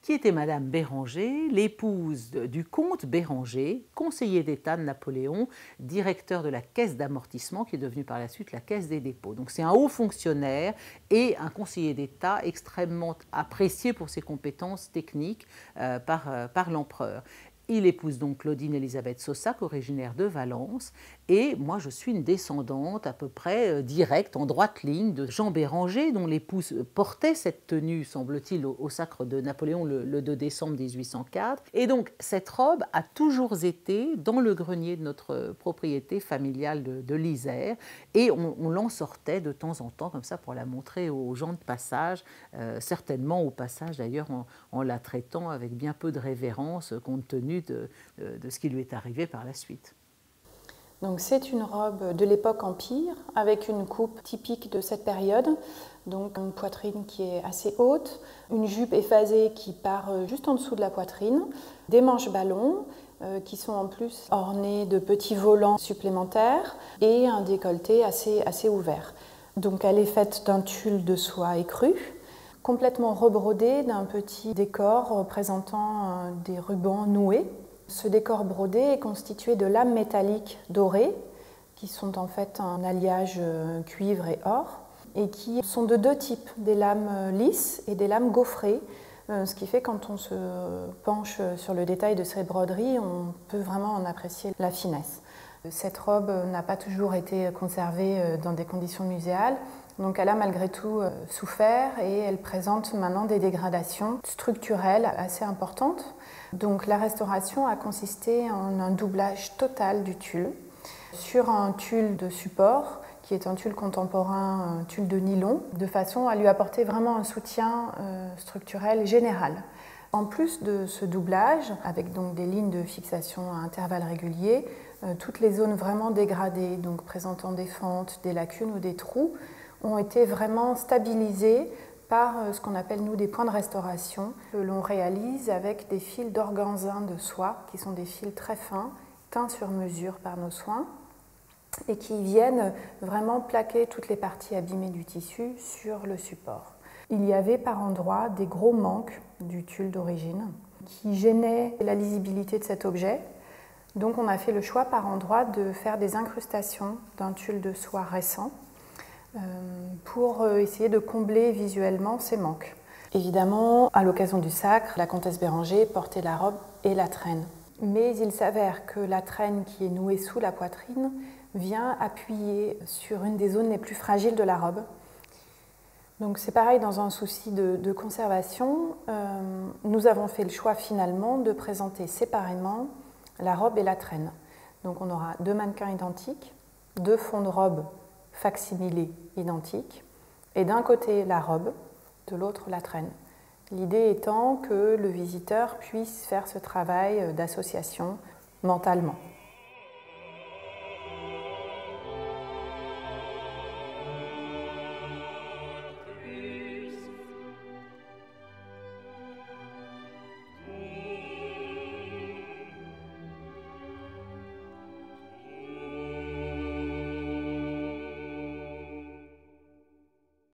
qui était Madame Béranger, l'épouse du comte Béranger, conseiller d'État de Napoléon, directeur de la caisse d'amortissement qui est devenue par la suite la caisse des dépôts. Donc c'est un haut fonctionnaire et un conseiller d'État extrêmement apprécié pour ses compétences techniques par l'empereur. Il épouse donc Claudine Élisabeth Saussac, originaire de Valence, et moi je suis une descendante à peu près directe, en droite ligne, de Jean Béranger, dont l'épouse portait cette tenue, semble-t-il, au sacre de Napoléon le 2 décembre 1804. Et donc cette robe a toujours été dans le grenier de notre propriété familiale de l'Isère, et on l'en sortait de temps en temps comme ça pour la montrer aux gens de passage, certainement au passage d'ailleurs en la traitant avec bien peu de révérence compte tenu de ce qui lui est arrivé par la suite. Donc c'est une robe de l'époque Empire avec une coupe typique de cette période, donc une poitrine qui est assez haute, une jupe effasée qui part juste en dessous de la poitrine, des manches ballons qui sont en plus ornées de petits volants supplémentaires et un décolleté assez ouvert. Donc elle est faite d'un tulle de soie écrue, complètement rebrodé d'un petit décor représentant des rubans noués. Ce décor brodé est constitué de lames métalliques dorées, qui sont en fait un alliage cuivre et or, et qui sont de deux types, des lames lisses et des lames gaufrées, ce qui fait quand on se penche sur le détail de ces broderies, on peut vraiment en apprécier la finesse. Cette robe n'a pas toujours été conservée dans des conditions muséales, donc elle a malgré tout souffert et elle présente maintenant des dégradations structurelles assez importantes. Donc la restauration a consisté en un doublage total du tulle sur un tulle de support qui est un tulle contemporain, un tulle de nylon, de façon à lui apporter vraiment un soutien structurel général. En plus de ce doublage, avec donc des lignes de fixation à intervalles réguliers, toutes les zones vraiment dégradées, donc présentant des fentes, des lacunes ou des trous, ont été vraiment stabilisées par ce qu'on appelle nous des points de restauration que l'on réalise avec des fils d'organzin de soie qui sont des fils très fins, teints sur mesure par nos soins et qui viennent vraiment plaquer toutes les parties abîmées du tissu sur le support. Il y avait par endroits des gros manques du tulle d'origine qui gênaient la lisibilité de cet objet. Donc on a fait le choix par endroits de faire des incrustations d'un tulle de soie récent pour essayer de combler visuellement ces manques. Évidemment, à l'occasion du sacre, la comtesse Béranger portait la robe et la traîne. Mais il s'avère que la traîne qui est nouée sous la poitrine vient appuyer sur une des zones les plus fragiles de la robe. Donc c'est pareil, dans un souci de conservation, nous avons fait le choix finalement de présenter séparément la robe et la traîne. Donc on aura deux mannequins identiques, deux fonds de robe facsimilés identiques, et d'un côté la robe, de l'autre la traîne. L'idée étant que le visiteur puisse faire ce travail d'association mentalement.